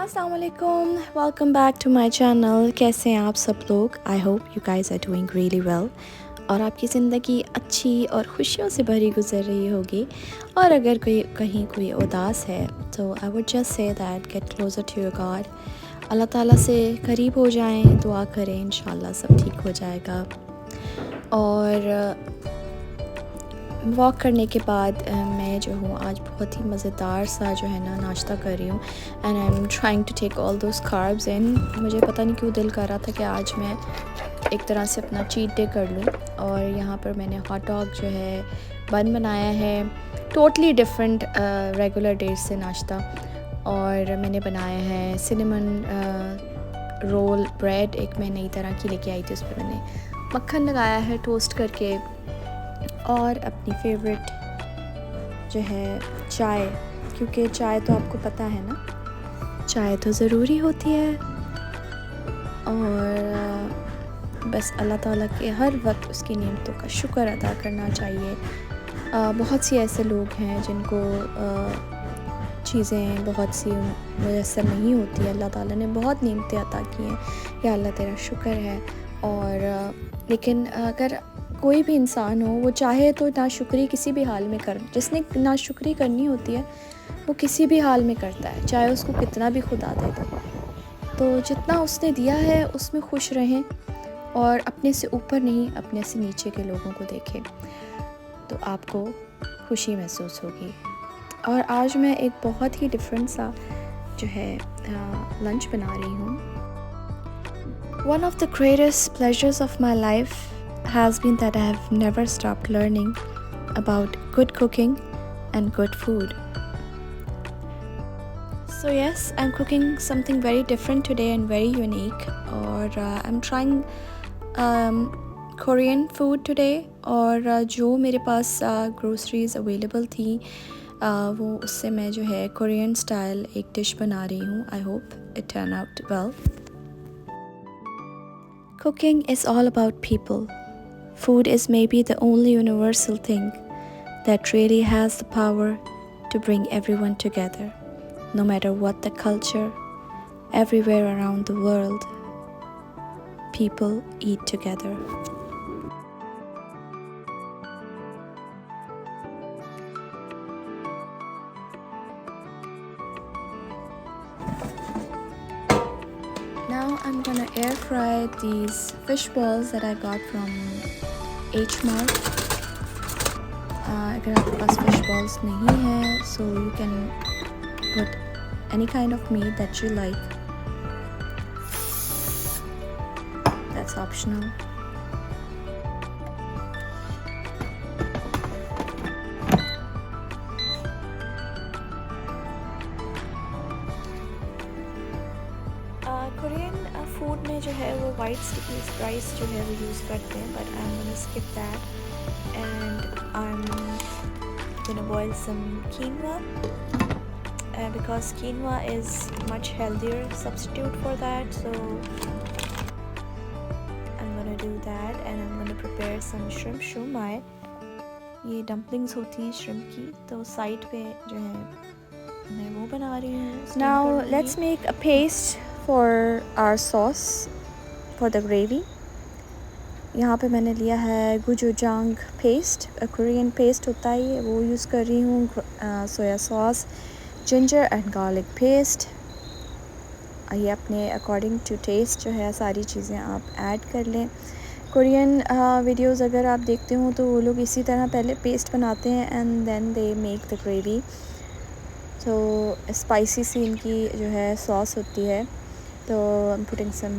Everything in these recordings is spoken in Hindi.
अस्सलाम वालेकुम, welcome back to my channel. कैसे हैं आप सब लोग? I hope you guys are doing really well और आपकी ज़िंदगी अच्छी और खुशियों से भरी गुजर रही होगी। और अगर कहीं कोई उदास है तो I would just say that get closer to your God. Allah ताला से करीब हो जाएं, दुआ करें, इंशाल्लाह सब ठीक हो जाएगा। और वॉक करने के बाद मैं जो हूँ आज बहुत ही मज़ेदार सा जो है ना नाश्ता कर रही हूँ and I am trying to take all those carbs in. मुझे पता नहीं क्यों दिल कर रहा था कि आज मैं एक तरह से अपना चीट डे कर लूँ। और यहाँ पर मैंने हॉट डॉग जो है बन बनाया है, टोटली डिफरेंट रेगुलर डेज से नाश्ता। और मैंने बनाया है सिनेमन रोल ब्रेड, एक मैं नई तरह की लेके आई थी, उस पर मैंने मक्खन लगाया है टोस्ट करके। और अपनी फेवरेट जो है चाय, क्योंकि चाय तो आपको पता है ना, चाय तो ज़रूरी होती है। और बस अल्लाह ताला के हर वक्त उसकी नेमतों का शुक्र अदा करना चाहिए। बहुत सी ऐसे लोग हैं जिनको चीज़ें बहुत सी मुयस्सर नहीं होती। अल्लाह ताला ने बहुत नेमतें अता की हैं, या अल्लाह तेरा शुक्र है। और लेकिन अगर कोई भी इंसान हो, वो चाहे तो नाशुक्री किसी भी हाल में जिसने नाशुक्री करनी होती है वो किसी भी हाल में करता है, चाहे उसको कितना भी खुदा दे दो। तो जितना उसने दिया है उसमें खुश रहें और अपने से ऊपर नहीं, अपने से नीचे के लोगों को देखें, तो आपको खुशी महसूस होगी। और आज मैं एक बहुत ही डिफरेंट सा जो है लंच बना रही हूँ। One of the greatest pleasures of my life has been that I have never stopped learning about good cooking and good food. So yes, I'm cooking something very different today and very unique. और I'm trying Korean food today. और जो मेरे पास groceries available थी वो उससे मैं जो है Korean style एक dish बना रही हूँ. I hope it turn out well. Cooking is all about people. Food is maybe the only universal thing that really has the power to bring everyone together, no matter what the culture. Everywhere around the world, people eat together. Now I'm gonna air fry these fish balls that I got from H Mart. अगर आपके पास fish balls नहीं है, so you can put any kind of meat that you like. That's optional. Korean food में जो है वो वाइट स्टिकी राइस जो है वो यूज़ करते हैं, but I am gonna skip that and I am gonna boil some quinoa because quinoa is much healthier substitute for that, so I'm gonna do that and I'm gonna prepare some shrimp shumai. ये dumplings होती हैं shrimp की, तो साइड पे जो है मैं वो बना रही हूँ। Now let's make a paste for our sauce for the gravy. यहाँ पे मैंने लिया है gochujang पेस्ट, कोरियन पेस्ट होता है ये, वो यूज़ कर रही हूँ। Soya sauce, ginger and garlic paste, ये अपने अकॉर्डिंग टू टेस्ट जो है सारी चीज़ें आप ऐड कर लें। कोरियन वीडियोस अगर आप देखते हो तो वो लोग इसी तरह पहले पेस्ट बनाते हैं and then they make the gravy. तो स्पाइसी सी इनकी जो है सॉस होती है। तो I am putting some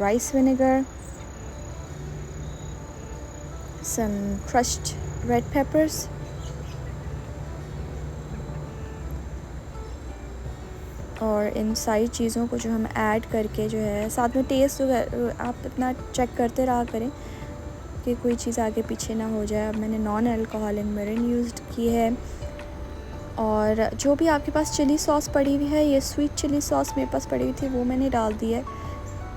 rice vinegar, some crushed red peppers, और इन सारी चीज़ों को जो हम ऐड करके जो है साथ में टेस्ट आप अपना चेक करते रहा करें कि कोई चीज़ आगे पीछे ना हो जाए। अब मैंने नॉन अल्कोहलिक मिरिंड यूज़ की है। और जो भी आपके पास चिली सॉस पड़ी हुई है, ये स्वीट चिली सॉस मेरे पास पड़ी हुई थी, वो मैंने डाल दी है।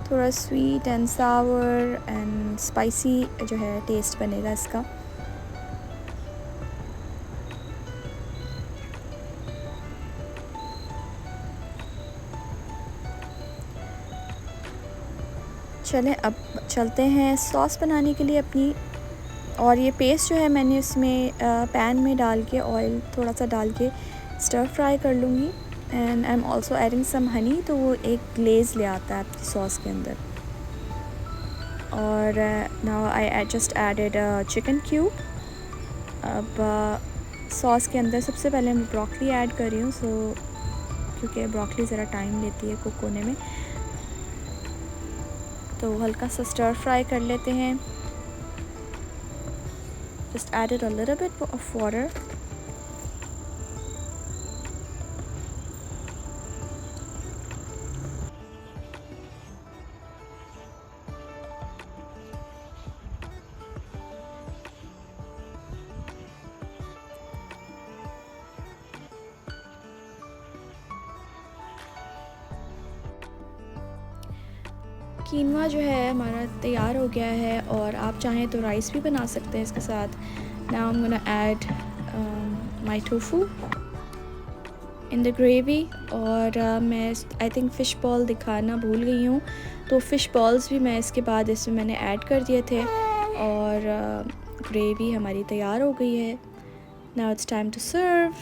थोड़ा sweet and Sawar and spicy जो है टेस्ट बनेगा इसका। चलें अब चलते हैं सॉस बनाने के लिए अपनी। और ये पेस्ट जो है मैंने इसमें पैन में डाल के ऑयल थोड़ा सा डाल के स्टर फ्राई कर लूँगी। And I am also adding some honey, तो वो एक ग्लेज़ ले आता है आपकी सॉस के अंदर। और now I just added chicken cube. अब सॉस के अंदर सबसे पहले मैं ब्रोकली ऐड कर रही हूँ, क्योंकि ब्रोकली ज़रा टाइम लेती है कुक होने में। तो हल्का सा स्टर फ्राई कर लेते हैं। Just added a little bit of water. Quinoa जो है हमारा तैयार हो गया है, और आप चाहें तो राइस भी बना सकते हैं इसके साथ। Now I am gonna add my tofu in the gravy. और मैं आई थिंक फ़िश बॉल दिखाना भूल गई हूँ, तो फ़िश बॉल्स भी मैं इसके बाद इसमें मैंने ऐड कर दिए थे, और ग्रेवी हमारी तैयार हो गई है। Now it's time to serve.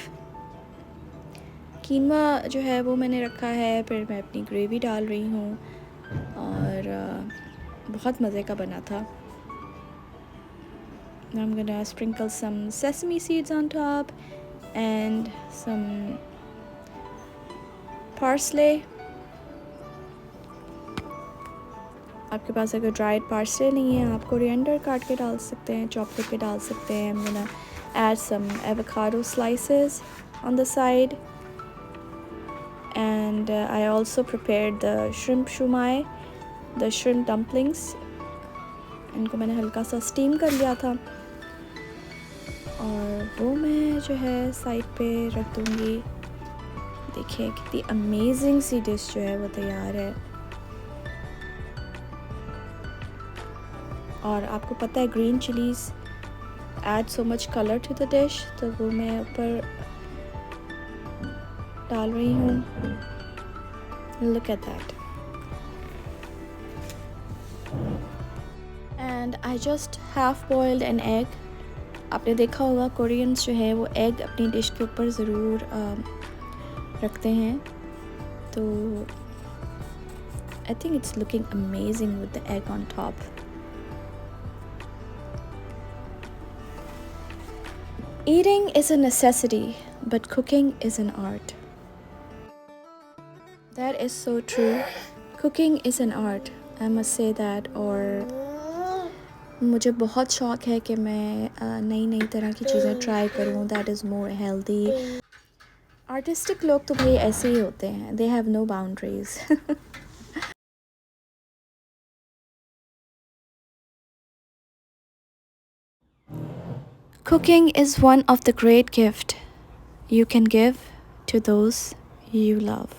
Quinoa जो है वो मैंने रखा है, फिर मैं अपनी ग्रेवी डाल रही हूँ, और बहुत मज़े का बना था। Now I'm gonna sprinkle some sesame seeds on top and some parsley. आपके पास अगर ड्राइड पार्सले नहीं है, आप कोरिएंडर काट के डाल सकते हैं, चॉप करके डाल सकते हैं। I'm gonna add some avocado slices on the side, and I also prepared the shrimp shumai, the shrimp dumplings. इनको मैंने हल्का सा स्टीम कर लिया था, और वो मैं जो है साइड पे रख दूँगी। देखिए कितनी अमेजिंग सी डिश जो है वो तैयार है। और आपको पता है green chilies add so much colour to the dish, तो वो मैं ऊपर डाल रही हूँ। Look at that. And I just half boiled an egg. आपने देखा होगा कोरियंस जो है वो एग अपनी डिश के ऊपर ज़रूर रखते हैं, तो I think it's looking amazing with the egg on top. Eating is a necessity, but cooking is an art. That is so true. Cooking is an art. I must say that. और मुझे बहुत शौक़ है कि मैं नई नई तरह की चीज़ें ट्राई करूँ, that is more healthy. Artistic लोग तो भाई ऐसे ही होते हैं, they have no boundaries. Cooking is one of the great gift you can give to those you love.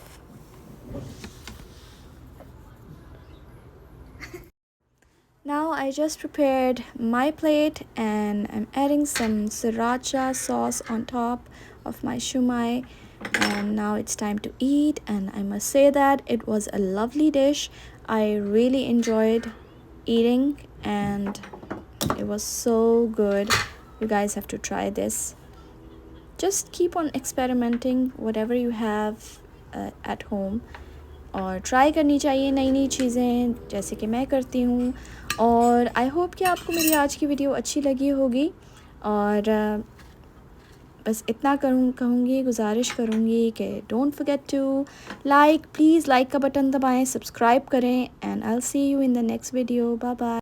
Now I just prepared my plate, and I'm adding some sriracha sauce on top of my shumai, and now it's time to eat. And I must say that it was a lovely dish. I really enjoyed eating, and it was so good. You guys have to try this. Just keep on experimenting whatever you have at home, और ट्राई करनी चाहिए नई नई चीज़ें, जैसे कि मैं करती हूँ। और आई होप कि आपको मेरी आज की वीडियो अच्छी लगी होगी। और बस इतना कहूँगी, गुजारिश करूँगी कि don't forget to like, please like का बटन दबाएं, सब्सक्राइब करें, and I will see you in the next video. Bye bye.